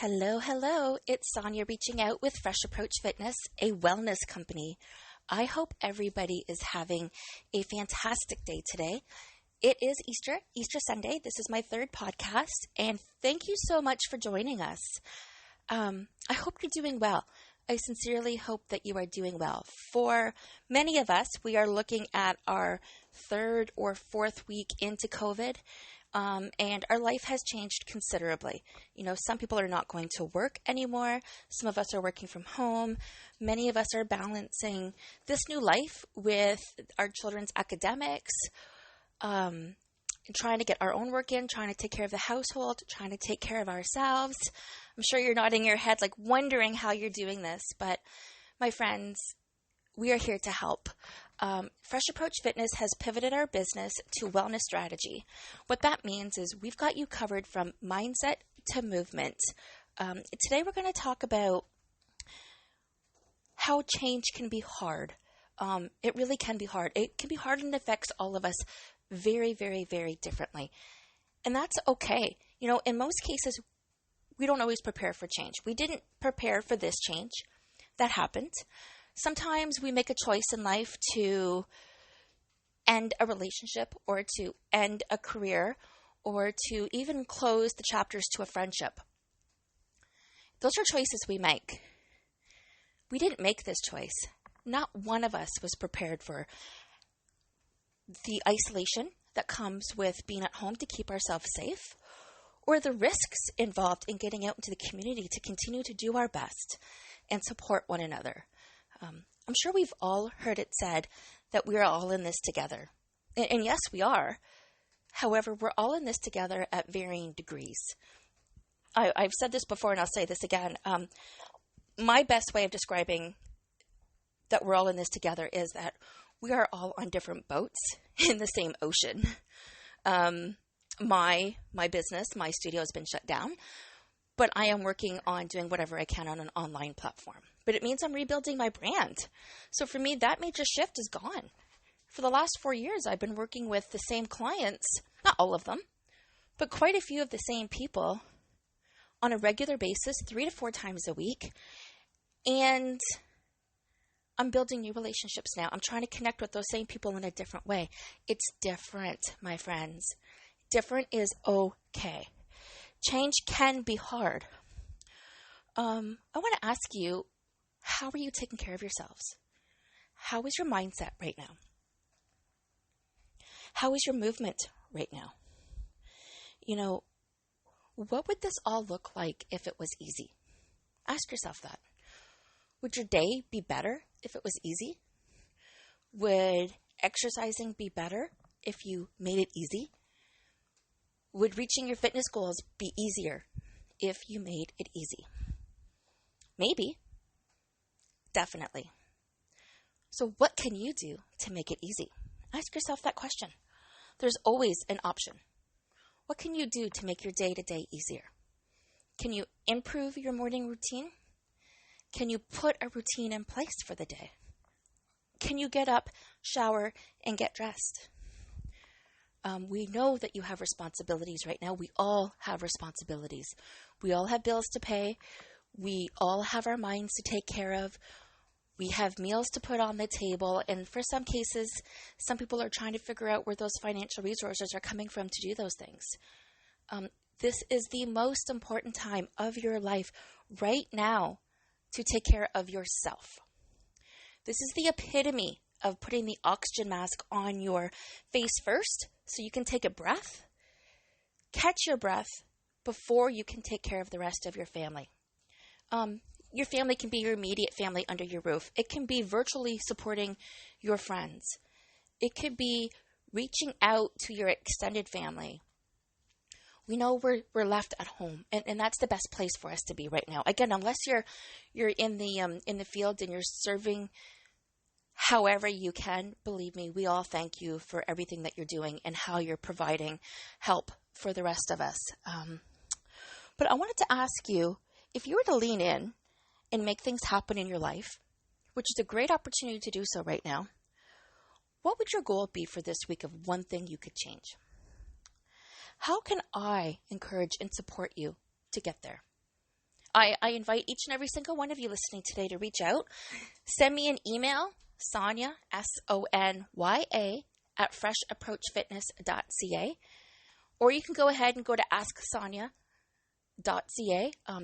Hello, hello. It's Sonia reaching out with Fresh Approach Fitness, a wellness company. I hope everybody is having a fantastic day today. It is Easter Sunday. This is my third podcast, and thank you so much for joining us. I hope you're doing well. I sincerely hope that you are doing well. For many of us, we are looking at our third or fourth week into COVID. And our life has changed considerably. Some people are not going to work anymore. Some of us are working from home. Many of us are balancing this new life with our children's academics, trying to get our own work in, trying to take care of the household, trying to take care of ourselves. I'm sure you're nodding your head, like wondering how you're doing this. But my friends, we are here to help. Fresh Approach Fitness has pivoted our business to wellness strategy. What that means is we've got you covered from mindset to movement. Today we're going to talk about how change can be hard. It really can be hard. It can be hard and affects all of us very, very, very differently. And that's okay. In most cases, we don't always prepare for change. We didn't prepare for this change. That happened. Sometimes we make a choice in life to end a relationship or to end a career or to even close the chapters to a friendship. Those are choices we make. We didn't make this choice. Not one of us was prepared for the isolation that comes with being at home to keep ourselves safe, or the risks involved in getting out into the community to continue to do our best and support one another. I'm sure we've all heard it said that we're all in this together. And yes, we are. However, we're all in this together at varying degrees. I've said this before and I'll say this again. My best way of describing that we're all in this together is that we are all on different boats in the same ocean. My business, my studio has been shut down, but I am working on doing whatever I can on an online platform. But it means I'm rebuilding my brand. So for me, that major shift is gone. For the last 4 years, I've been working with the same clients, not all of them, but quite a few of the same people on a regular basis, 3 to 4 times a week. And I'm building new relationships now. I'm trying to connect with those same people in a different way. It's different, my friends. Different is okay. Change can be hard. I want to ask you, how are you taking care of yourselves? How is your mindset right now? How is your movement right now? What would this all look like if it was easy? Ask yourself that. Would your day be better if it was easy? Would exercising be better if you made it easy? Would reaching your fitness goals be easier if you made it easy? Maybe. Definitely. So what can you do to make it easy? Ask yourself that question. There's always an option. What can you do to make your day-to-day easier? Can you improve your morning routine? Can you put a routine in place for the day? Can you get up, shower, and get dressed? We know that you have responsibilities right now. We all have responsibilities. We all have bills to pay. We all have our minds to take care of. We have meals to put on the table. And for some cases, some people are trying to figure out where those financial resources are coming from to do those things. This is the most important time of your life right now to take care of yourself. This is the epitome of putting the oxygen mask on your face first so you can take a breath. Catch your breath before you can take care of the rest of your family. Your family can be your immediate family under your roof. It can be virtually supporting your friends. It could be reaching out to your extended family. We know we're left at home, and that's the best place for us to be right now. Again, unless you're in the field and you're serving however you can, believe me, we all thank you for everything that you're doing and how you're providing help for the rest of us. But I wanted to ask you, if you were to lean in and make things happen in your life, which is a great opportunity to do so right now, what would your goal be for this week of one thing you could change? How can I encourage and support you to get there? I invite each and every single one of you listening today to reach out. Send me an email, Sonya, Sonya, at freshapproachfitness.ca. Or you can go ahead and go to asksonya.ca.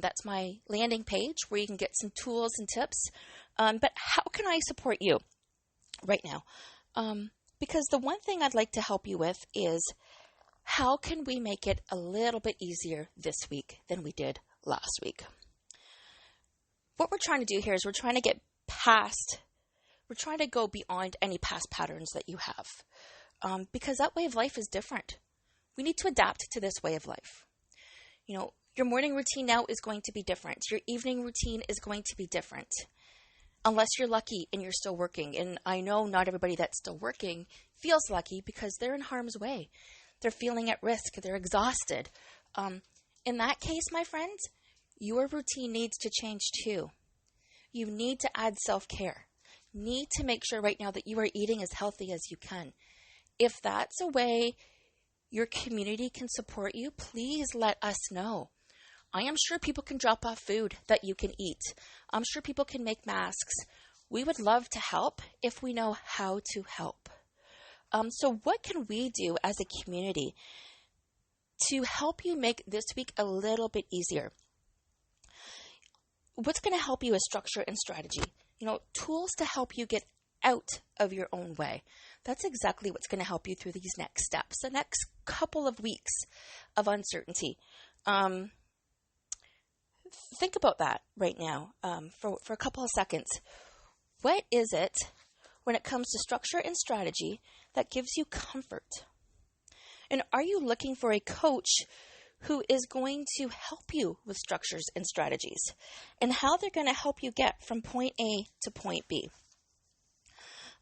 That's my landing page where you can get some tools and tips. But how can I support you right now? Because the one thing I'd like to help you with is how can we make it a little bit easier this week than we did last week? What we're trying to do here is we're trying to go beyond any past patterns that you have. Because that way of life is different. We need to adapt to this way of life. You know, your morning routine now is going to be different. Your evening routine is going to be different. Unless you're lucky and you're still working. And I know not everybody that's still working feels lucky because they're in harm's way. They're feeling at risk. They're exhausted. In that case, my friends, your routine needs to change too. You need to add self-care. Need to make sure right now that you are eating as healthy as you can. If that's a way your community can support you, please let us know. I am sure people can drop off food that you can eat. I'm sure people can make masks. We would love to help if we know how to help. So what can we do as a community to help you make this week a little bit easier? What's going to help you is structure and strategy. You know, tools to help you get out of your own way. That's exactly what's going to help you through these next steps, the next couple of weeks of uncertainty. Think about that right now for a couple of seconds. What is it when it comes to structure and strategy that gives you comfort? And are you looking for a coach who is going to help you with structures and strategies and how they're going to help you get from point A to point B?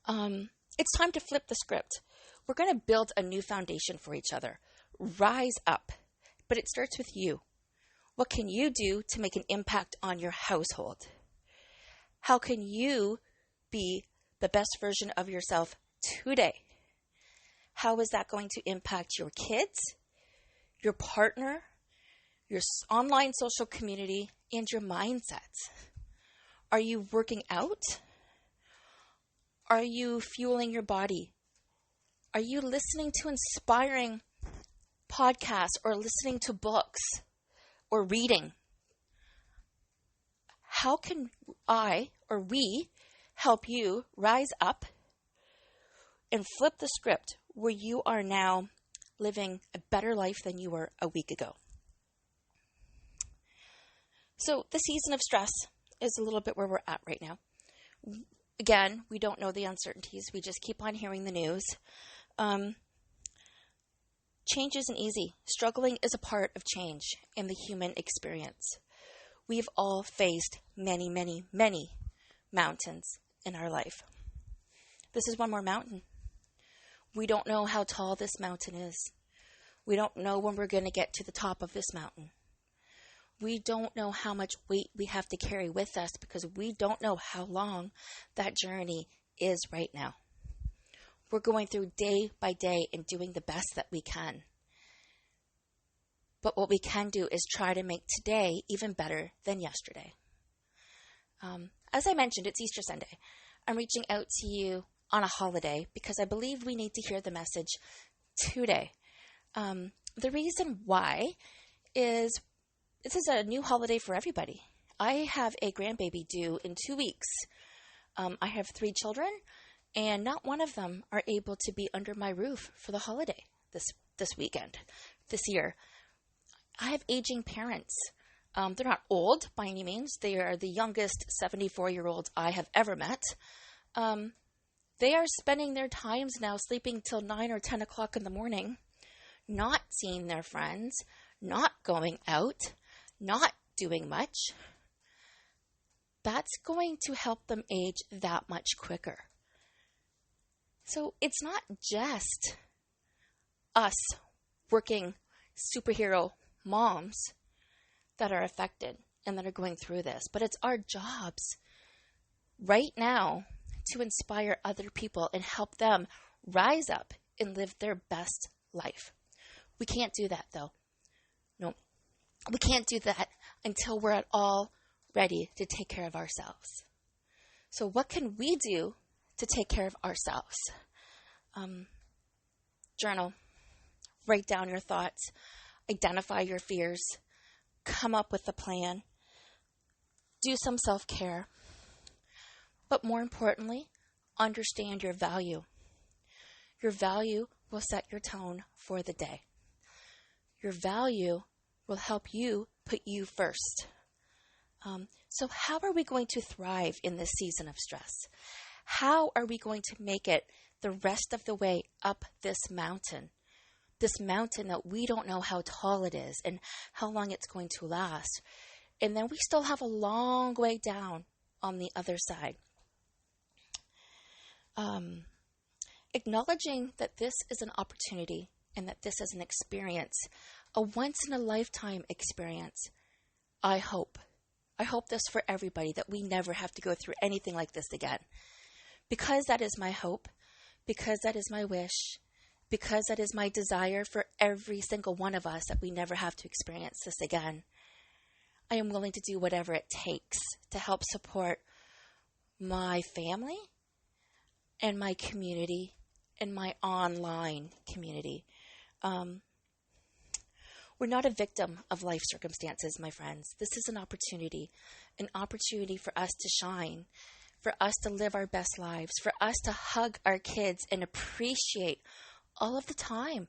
It's time to flip the script. We're going to build a new foundation for each other. Rise up. But it starts with you. What can you do to make an impact on your household? How can you be the best version of yourself today? How is that going to impact your kids, your partner, your online social community, and your mindset? Are you working out? Are you fueling your body? Are you listening to inspiring podcasts or listening to books or reading? How can I or we help you rise up and flip the script where you are now living a better life than you were a week ago? So the season of stress is a little bit where we're at right now. Again, we don't know the uncertainties. We just keep on hearing the news. Change isn't easy. Struggling is a part of change in the human experience. We've all faced many, many, many mountains in our life. This is one more mountain. We don't know how tall this mountain is. We don't know when we're going to get to the top of this mountain. We don't know how much weight we have to carry with us because we don't know how long that journey is right now. We're going through day by day and doing the best that we can. But what we can do is try to make today even better than yesterday. As I mentioned, it's Easter Sunday. I'm reaching out to you on a holiday because I believe we need to hear the message today. The reason why is this is a new holiday for everybody. I have a grandbaby due in 2 weeks. I have 3 children, and not one of them are able to be under my roof for the holiday this weekend, this year. I have aging parents. They're not old by any means. They are the youngest 74-year-olds I have ever met. They are spending their times now sleeping till 9 or 10 o'clock in the morning, not seeing their friends, not going out, not doing much. That's going to help them age that much quicker. So it's not just us working superhero moms that are affected and that are going through this, but it's our jobs right now to inspire other people and help them rise up and live their best life. We can't do that though. No, we can't do that until we're at all ready to take care of ourselves. So what can we do to take care of ourselves? Journal. Write down your thoughts. Identify your fears. Come up with a plan. Do some self-care. But more importantly, understand your value. Your value will set your tone for the day. Your value will help you put you first. So how are we going to thrive in this season of stress? How are we going to make it the rest of the way up this mountain that we don't know how tall it is and how long it's going to last? And then we still have a long way down on the other side. Acknowledging that this is an opportunity and that this is an experience, a once-in-a-lifetime experience. I hope this for everybody, that we never have to go through anything like this again. Because that is my hope, because that is my wish, because that is my desire for every single one of us, that we never have to experience this again. I am willing to do whatever it takes to help support my family and my community and my online community. We're not a victim of life circumstances, my friends. This is an opportunity for us to shine, for us to live our best lives, for us to hug our kids and appreciate all of the time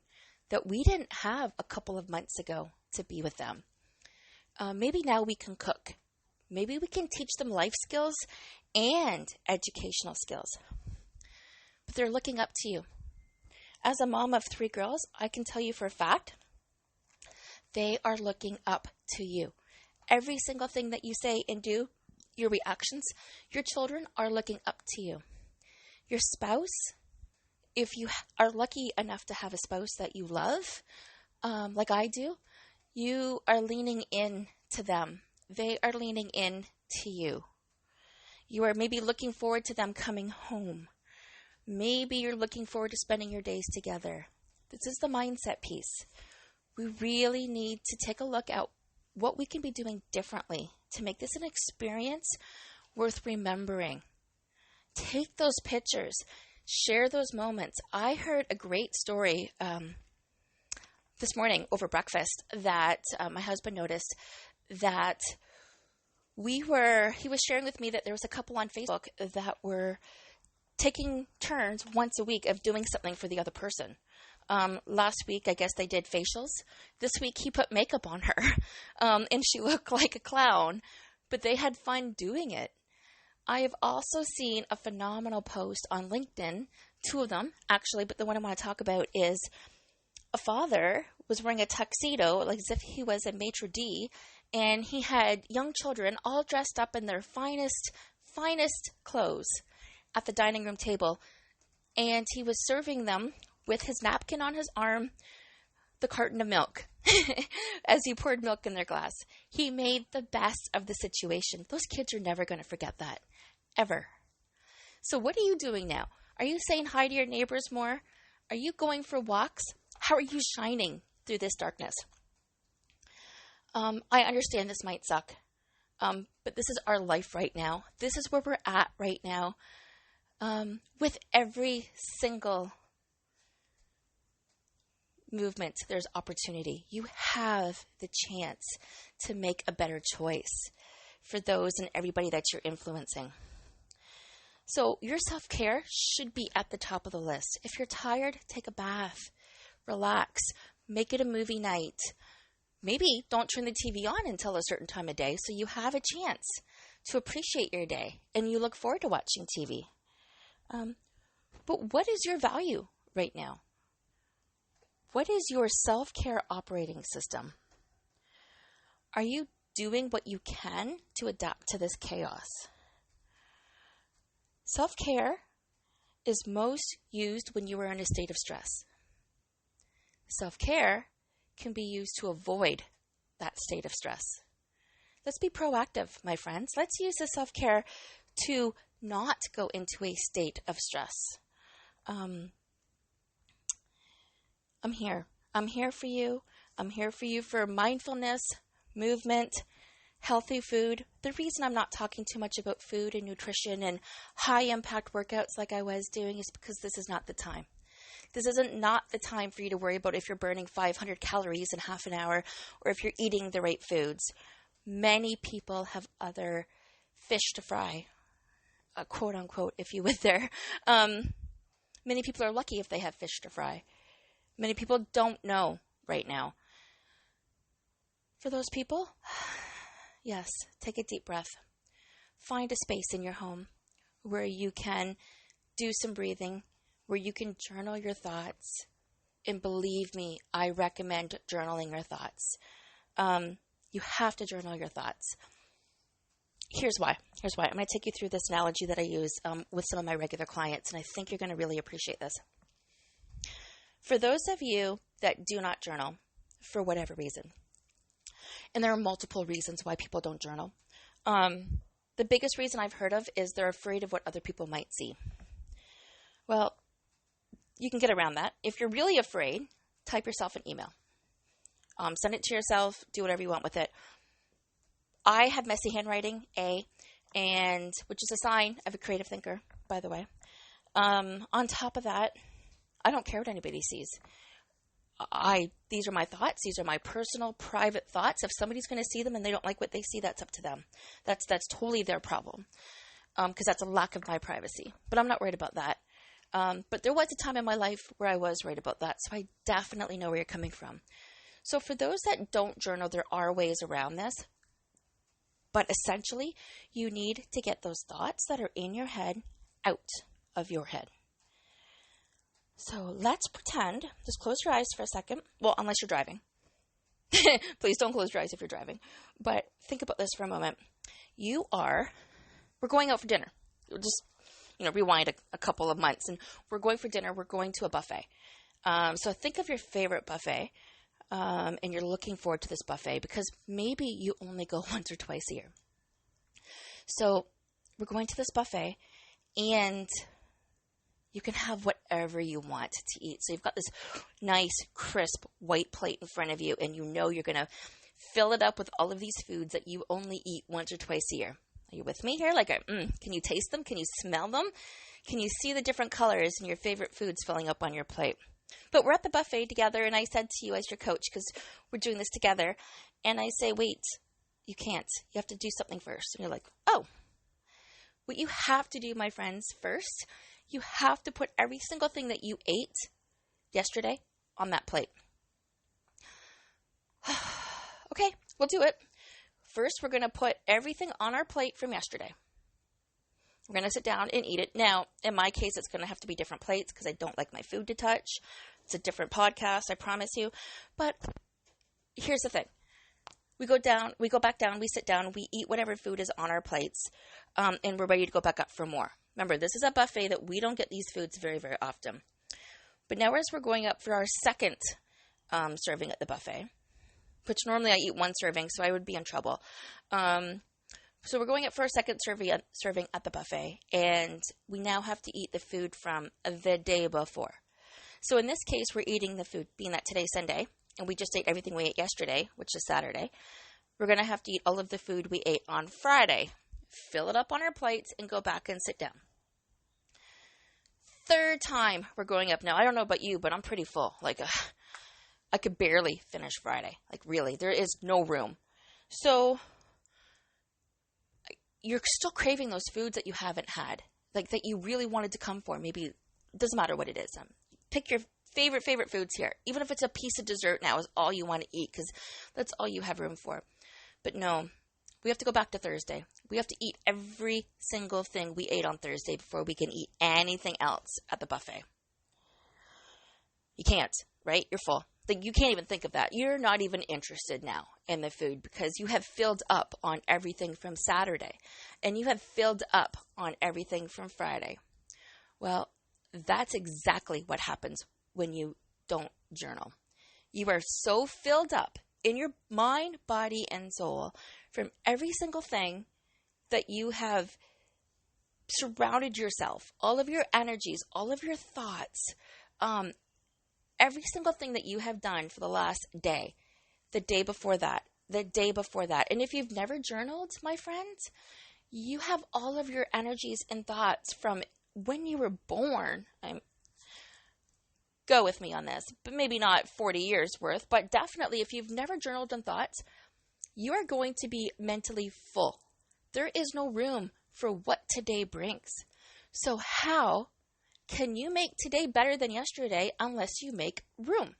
that we didn't have a couple of months ago to be with them. Maybe now we can cook. Maybe we can teach them life skills and educational skills. But they're looking up to you. As a mom of 3 girls, I can tell you for a fact, they are looking up to you. Every single thing that you say and do, your reactions, your children are looking up to you. Your spouse, if you are lucky enough to have a spouse that you love, like I do, you are leaning in to them. They are leaning in to you. You are maybe looking forward to them coming home. Maybe you're looking forward to spending your days together. This is the mindset piece. We really need to take a look at what we can be doing differently to make this an experience worth remembering. Take those pictures. Share those moments. I heard a great story this morning over breakfast that my husband noticed that he was sharing with me that there was a couple on Facebook that were taking turns once a week of doing something for the other person. Last week, I guess they did facials. This week, he put makeup on her, and she looked like a clown, but they had fun doing it. I have also seen a phenomenal post on LinkedIn, 2 of them, actually, but the one I want to talk about is a father was wearing a tuxedo, like as if he was a maitre d', and he had young children all dressed up in their finest clothes at the dining room table, and he was serving them with his napkin on his arm, the carton of milk, as he poured milk in their glass. He made the best of the situation. Those kids are never going to forget that, ever. So what are you doing now? Are you saying hi to your neighbors more? Are you going for walks? How are you shining through this darkness? I understand this might suck, but this is our life right now. This is where we're at right now. With every single movement, there's opportunity. You have the chance to make a better choice for those and everybody that you're influencing. So your self-care should be at the top of the list. If you're tired, take a bath, relax, make it a movie night. Maybe don't turn the TV on until a certain time of day so you have a chance to appreciate your day and you look forward to watching TV. But what is your value right now? What is your self-care operating system? Are you doing what you can to adapt to this chaos? Self-care is most used when you are in a state of stress. Self-care can be used to avoid that state of stress. Let's be proactive, my friends. Let's use the self-care to not go into a state of stress. I'm here. I'm here for you. I'm here for you for mindfulness, movement, healthy food. The reason I'm not talking too much about food and nutrition and high impact workouts like I was doing is because this is not the time. This isn't not the time for you to worry about if you're burning 500 calories in half an hour or if you're eating the right foods. Many people have other fish to fry, quote unquote, if you would there. Many people are lucky if they have fish to fry. Many people don't know right now. For those people, yes, take a deep breath. Find a space in your home where you can do some breathing, where you can journal your thoughts. And believe me, I recommend journaling your thoughts. You have to journal your thoughts. Here's why. I'm going to take you through this analogy that I use with some of my regular clients, and I think you're going to really appreciate this. For those of you that do not journal, for whatever reason, and there are multiple reasons why people don't journal, the biggest reason I've heard of is they're afraid of what other people might see. Well, you can get around that. If you're really afraid, type yourself an email. Send it to yourself. Do whatever you want with it. I have messy handwriting, and which is a sign of a creative thinker, by the way. On top of that, I don't care what anybody sees. These are my thoughts. These are my personal, private thoughts. If somebody's going to see them and they don't like what they see, that's up to them. That's totally their problem, because that's a lack of my privacy. But I'm not worried about that. But there was a time in my life where I was worried about that, so I definitely know where you're coming from. So for those that don't journal, there are ways around this. But essentially, you need to get those thoughts that are in your head out of your head. So let's pretend, just close your eyes for a second. Well, unless you're driving. Please don't close your eyes if you're driving. But think about this for a moment. We're going out for dinner. Just, rewind a couple of months. And we're going for dinner. We're going to a buffet. So think of your favorite buffet. And you're looking forward to this buffet because maybe you only go once or twice a year. So we're going to this buffet and you can have whatever you want to eat. So you've got this nice, crisp, white plate in front of you and you know you're going to fill it up with all of these foods that you only eat once or twice a year. Are you with me here? Can you taste them? Can you smell them? Can you see the different colors in your favorite foods filling up on your plate? But we're at the buffet together, and I said to you as your coach, because we're doing this together, and I say, wait, you can't. You have to do something first. And you're like, oh. What you have to do, my friends, first, you have to put every single thing that you ate yesterday on that plate. Okay, we'll do it. First, we're going to put everything on our plate from yesterday. We're going to sit down and eat it. Now, in my case, it's going to have to be different plates because I don't like my food to touch. It's a different podcast, I promise you. But here's the thing. We go back down, we sit down, we eat whatever food is on our plates, and we're ready to go back up for more. Remember, this is a buffet that we don't get these foods very, very often. But now as we're going up for our second serving at the buffet, which normally I eat one serving, so I would be in trouble. So we're going up for our second serving at the buffet, and we now have to eat the food from the day before. So in this case, we're eating the food, being that today's Sunday, and we just ate everything we ate yesterday, which is Saturday. We're going to have to eat all of the food we ate on Friday, fill it up on our plates, and go back and sit down. Third time we're going up. Now, I don't know about you, but I'm pretty full. I could barely finish Friday. Really, there is no room. So you're still craving those foods that you haven't had, that you really wanted to come for. Maybe it doesn't matter what it is. Pick your favorite foods here. Even if it's a piece of dessert now is all you want to eat because that's all you have room for. But no, we have to go back to Thursday. We have to eat every single thing we ate on Thursday before we can eat anything else at the buffet. You can't, right? You're full. You can't even think of that. You're not even interested now in the food because you have filled up on everything from Saturday and you have filled up on everything from Friday. Well, that's exactly what happens when you don't journal. You are so filled up in your mind, body, and soul from every single thing that you have surrounded yourself, all of your energies, all of your thoughts, every single thing that you have done for the last day, the day before that, the day before that. And if you've never journaled, my friends, you have all of your energies and thoughts from when you were born. Go with me on this, but maybe not 40 years worth, but definitely if you've never journaled on thoughts, you are going to be mentally full. There is no room for what today brings. So how can you make today better than yesterday unless you make room?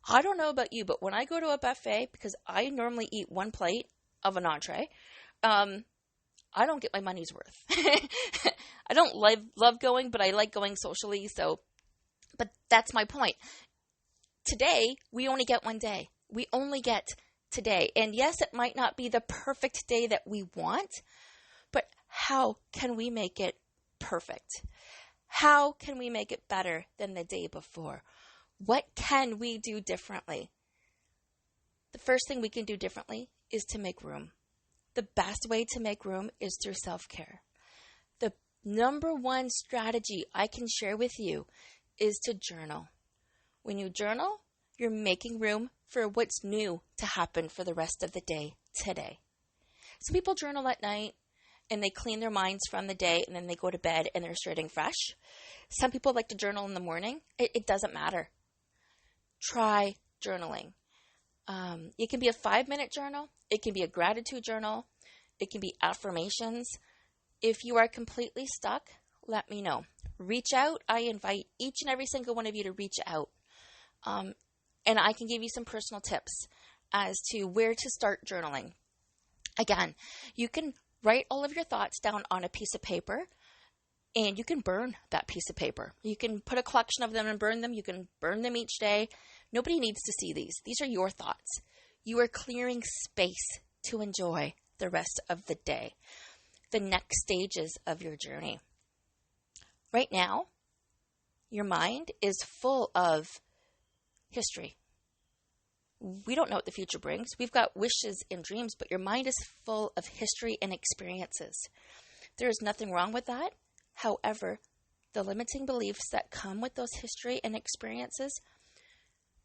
I don't know about you, but when I go to a buffet, because I normally eat one plate of an entree, I don't get my money's worth. I don't love going, but I like going socially. But that's my point. Today, we only get one day. We only get today. And yes, it might not be the perfect day that we want, but how can we make it perfect? How can we make it better than the day before? What can we do differently? The first thing we can do differently is to make room. The best way to make room is through self-care. The number one strategy I can share with you is to journal. When you journal, you're making room for what's new to happen for the rest of the day today. Some people journal at night and they clean their minds from the day and then they go to bed and they're starting fresh. Some people like to journal in the morning. It doesn't matter. Try journaling. It can be a 5-minute journal. It can be a gratitude journal. It can be affirmations. If you are completely stuck, let me know. Reach out. I invite each and every single one of you to reach out. And I can give you some personal tips as to where to start journaling. Again, you can write all of your thoughts down on a piece of paper and you can burn that piece of paper. You can put a collection of them and burn them. You can burn them each day. Nobody needs to see these. These are your thoughts. You are clearing space to enjoy the rest of the day, the next stages of your journey. Right now, your mind is full of history. We don't know what the future brings. We've got wishes and dreams, but your mind is full of history and experiences. There is nothing wrong with that. However, the limiting beliefs that come with those history and experiences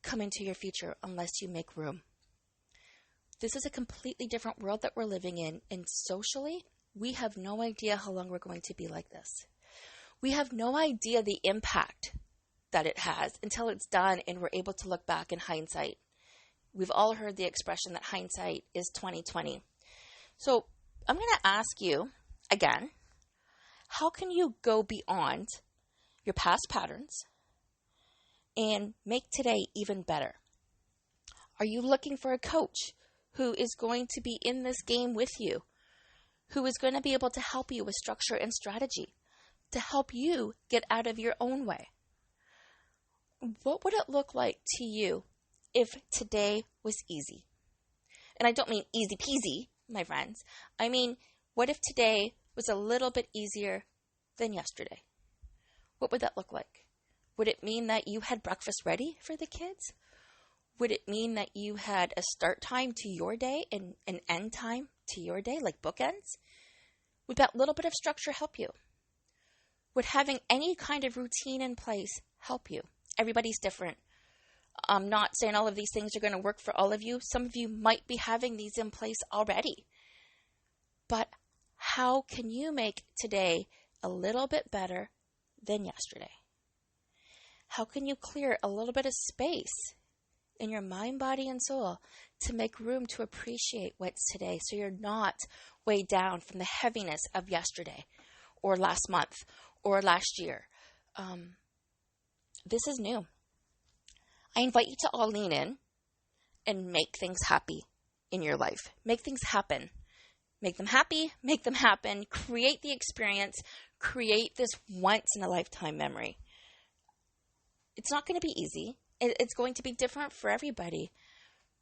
come into your future unless you make room. This is a completely different world that we're living in, and socially, we have no idea how long we're going to be like this. We have no idea the impact that it has until it's done and we're able to look back in hindsight. We've all heard the expression that hindsight is 20/20. So I'm going to ask you again, how can you go beyond your past patterns and make today even better? Are you looking for a coach who is going to be in this game with you, who is going to be able to help you with structure and strategy, to help you get out of your own way? What would it look like to you if today was easy? And I don't mean easy peasy, my friends. I mean, what if today was a little bit easier than yesterday? What would that look like? Would it mean that you had breakfast ready for the kids? Would it mean that you had a start time to your day and an end time to your day, like bookends? Would that little bit of structure help you? Would having any kind of routine in place help you? Everybody's different. I'm not saying all of these things are going to work for all of you. Some of you might be having these in place already. But how can you make today a little bit better than yesterday? How can you clear a little bit of space in your mind, body, and soul to make room to appreciate what's today so you're not weighed down from the heaviness of yesterday or last month or last year? This is new. I invite you to all lean in and make things happy in your life. Make things happen. Make them happy, make them happen, create the experience, create this once-in-a-lifetime memory. It's not going to be easy. It's going to be different for everybody.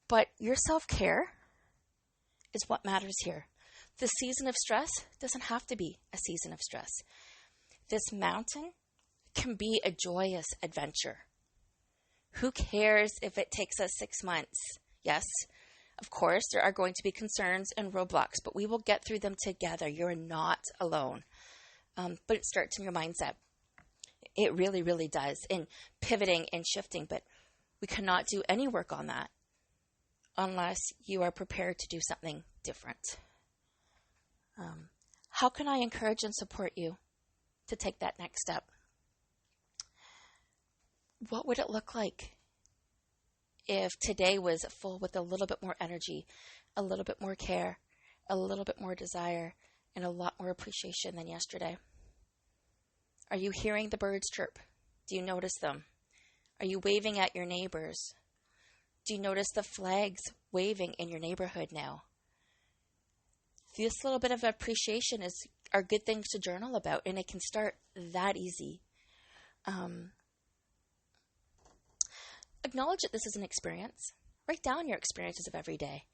But your self-care is what matters here. The season of stress doesn't have to be a season of stress. This mountain can be a joyous adventure. Who cares if it takes us 6 months? Yes, of course, there are going to be concerns and roadblocks, but we will get through them together. You're not alone. But it starts in your mindset. It really, really does. In pivoting and shifting, but we cannot do any work on that unless you are prepared to do something different. How can I encourage and support you to take that next step? What would it look like if today was full with a little bit more energy, a little bit more care, a little bit more desire, and a lot more appreciation than yesterday? Are you hearing the birds chirp? Do you notice them? Are you waving at your neighbors? Do you notice the flags waving in your neighborhood now? This little bit of appreciation are good things to journal about, and it can start that easy. Acknowledge that this is an experience. Write down your experiences of every day.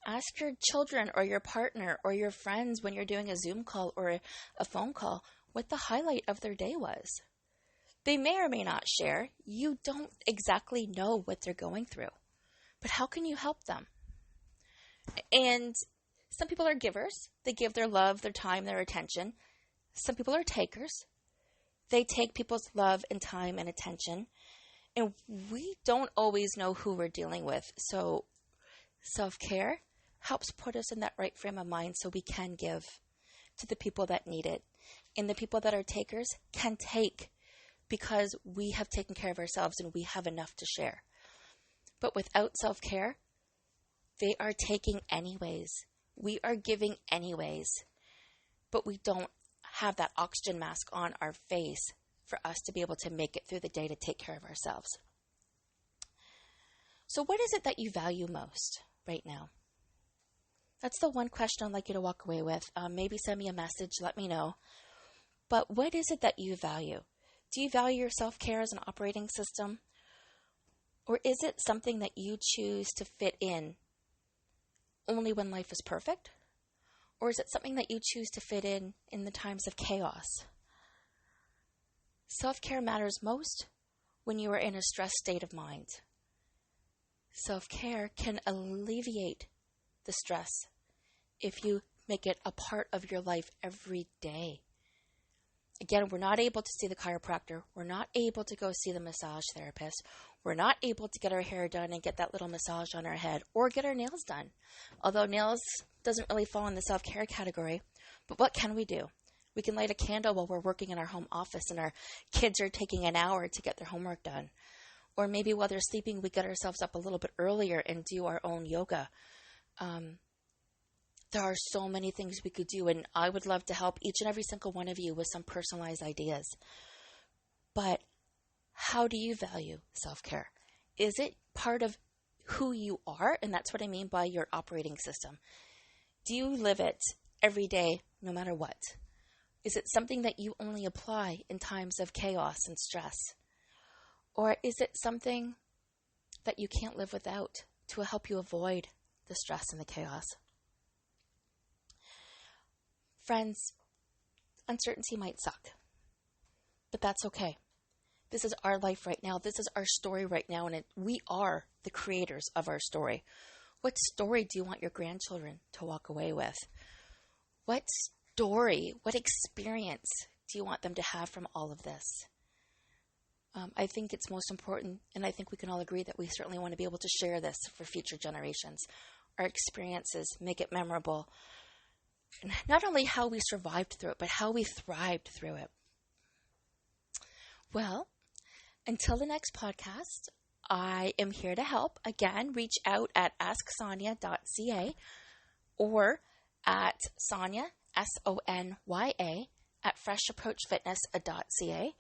Ask your children or your partner or your friends when you're doing a Zoom call or a phone call what the highlight of their day was. They may or may not share. You don't exactly know what they're going through. But how can you help them? And some people are givers. They give their love, their time, their attention. Some people are takers. They take people's love and time and attention. And we don't always know who we're dealing with. So self-care helps put us in that right frame of mind so we can give to the people that need it. And the people that are takers can take because we have taken care of ourselves and we have enough to share. But without self-care, they are taking anyways. We are giving anyways. But we don't have that oxygen mask on our face for us to be able to make it through the day to take care of ourselves. So what is it that you value most right now? That's the one question I'd like you to walk away with. Maybe send me a message, let me know. But what is it that you value? Do you value your self-care as an operating system? Or is it something that you choose to fit in only when life is perfect? Or is it something that you choose to fit in the times of chaos? Self-care matters most when you are in a stressed state of mind. Self-care can alleviate the stress if you make it a part of your life every day. Again, we're not able to see the chiropractor. We're not able to go see the massage therapist. We're not able to get our hair done and get that little massage on our head or get our nails done. Although nails doesn't really fall in the self-care category. But what can we do? We can light a candle while we're working in our home office and our kids are taking an hour to get their homework done. Or maybe while they're sleeping, we get ourselves up a little bit earlier and do our own yoga. There are so many things we could do, and I would love to help each and every single one of you with some personalized ideas. But how do you value self-care? Is it part of who you are? And that's what I mean by your operating system. Do you live it every day, no matter what? Is it something that you only apply in times of chaos and stress? Or is it something that you can't live without to help you avoid the stress and the chaos? Friends, uncertainty might suck, but that's okay. This is our life right now. This is our story right now, and we are the creators of our story. What story do you want your grandchildren to walk away with? What story, what experience do you want them to have from all of this? I think it's most important, and I think we can all agree that we certainly want to be able to share this for future generations. Our experiences make it memorable. Not only how we survived through it, but how we thrived through it. Well, until the next podcast, I am here to help. Again, reach out at asksonya.ca or at Sonya, SONYA, at freshapproachfitness.ca.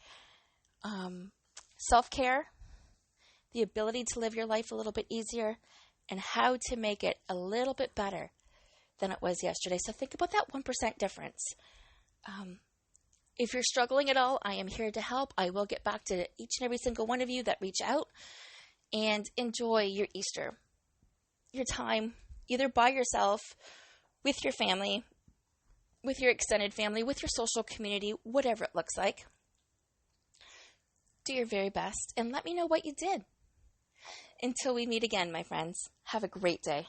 Self-care, the ability to live your life a little bit easier, and how to make it a little bit better than it was yesterday. So think about that 1% difference. If you're struggling at all, I am here to help. I will get back to each and every single one of you that reach out, and enjoy your Easter, your time, either by yourself, with your family, with your extended family, with your social community, whatever it looks like. Do your very best and let me know what you did. Until we meet again, my friends, have a great day.